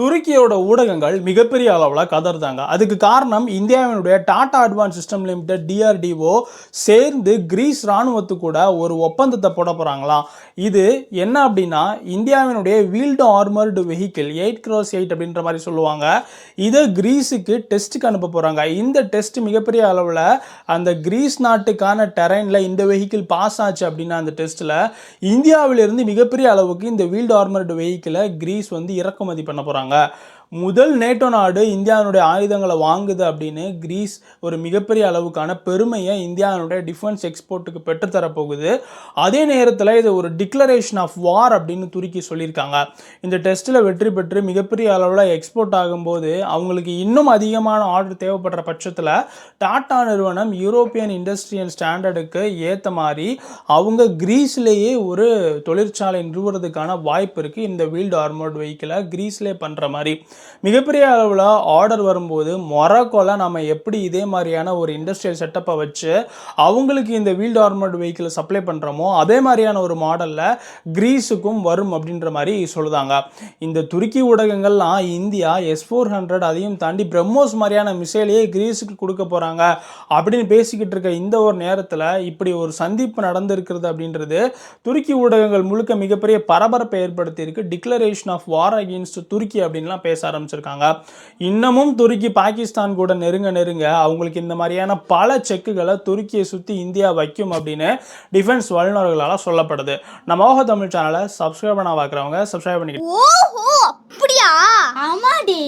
துருக்கியோட ஊடகங்கள் மிகப்பெரிய அளவில் கதறுதாங்க. அதுக்கு காரணம் இந்தியாவினுடைய Tata advance system limited DRDO சேர்ந்து கிரீஸ் இராணுவத்து கூட ஒரு ஒப்பந்தத்தை போட போகிறாங்களாம். இது என்ன அப்படின்னா, இந்தியாவினுடைய வீல்டு ஆர்மர்டு வெஹிக்கிள் 8x8 அப்படின்ற மாதிரி சொல்லுவாங்க. இதை கிரீஸுக்கு டெஸ்ட்டுக்கு அனுப்ப போகிறாங்க. இந்த டெஸ்ட் மிகப்பெரிய அளவில் அந்த கிரீஸ் நாட்டுக்கான டெரைனில் இந்த வெஹிக்கிள் பாஸ் ஆச்சு அப்படின்னா அந்த டெஸ்ட்டில் இந்தியாவிலிருந்து மிகப்பெரிய அளவுக்கு இந்த வீல்டு ஆர்மர்டு வெஹிக்கிளை கிரீஸ் இறக்குமதி பண்ண போகிறாங்க. முதல் நேட்டோ நாடு இந்தியாவுடைய ஆயுதங்களை வாங்குது அப்படின்னு கிரீஸ் ஒரு மிகப்பெரிய அளவுக்கான பெருமையை இந்தியாவுடைய டிஃபென்ஸ் எக்ஸ்போர்ட்டுக்கு பெற்றுத்தரப்போகுது. அதே நேரத்தில் இது ஒரு டிக்ளரேஷன் ஆஃப் வார் அப்படின்னு துருக்கி சொல்லியிருக்காங்க. இந்த டெஸ்ட்டில் வெற்றி பெற்று மிகப்பெரிய அளவில் எக்ஸ்போர்ட் ஆகும்போது அவங்களுக்கு இன்னும் அதிகமான ஆர்டர் தேவைப்படுற பட்சத்தில் டாடா நிறுவனம் யூரோப்பியன் இண்டஸ்ட்ரியல் ஸ்டாண்டர்டுக்கு ஏற்ற மாதிரி அவங்க கிரீஸ்லேயே ஒரு தொழிற்சாலை நிறுவுறதுக்கான வாய்ப்பு இருக்குது. இந்த வீல்டு ஆர்மர்டு வெஹிக்கிளை கிரீஸ்லேயே பண்ணுற மாதிரி மிகப்பெரிய அளவில் ஆர்டர் வரும்போது மொராக்கோல நம்ம எப்படி இதே மாதிரியான ஒரு இண்டஸ்ட்ரியல் செட்டப்பை வச்சு அவங்களுக்கு இந்த வீல்டு ஆர்மர்டு வெஹிக்கிளை சப்ளை பண்ணுறோமோ அதே மாதிரியான ஒரு மாடலில் கிரீஸுக்கும் வரும் அப்படின்ற மாதிரி சொல்லுதாங்க. இந்த துருக்கி ஊடகங்கள்லாம் இந்தியா S-400 அதையும் தாண்டி பிரம்மோஸ் மாதிரியான மிசைலையே கிரீஸுக்கு கொடுக்க போகிறாங்க அப்படின்னு பேசிக்கிட்டு இருக்க இந்த ஒரு நேரத்தில் இப்படி ஒரு சந்திப்பு நடந்திருக்கிறது அப்படின்றது துருக்கி ஊடகங்கள் முழுக்க மிகப்பெரிய பரபரப்பை ஏற்படுத்தியிருக்கு. டிக்ளரேஷன் ஆஃப் வார் அகெயின்ஸ்ட் துருக்கி அப்படின்லாம் பேச ஆரம்பிச்சிருக்காங்க. இன்னமும் துருக்கி பாகிஸ்தான் கூட நெருங்க அவங்களுக்கு இந்த மாதிரியான பல செக்குகளை துருக்கியை சுற்றி இந்தியா வைக்கும் அப்படின்னு டிஃபென்ஸ் வல்லுநர்களால் சொல்லப்படுது. நம்ம ஓஹோ தமிழ் சேனலை சப்ஸ்கிரைப் பண்ண பார்க்குறவங்க சப்ஸ்கிரைப் பண்ணிக்கிட்டு. ஓஹோ அப்படியா? ஆமாடி.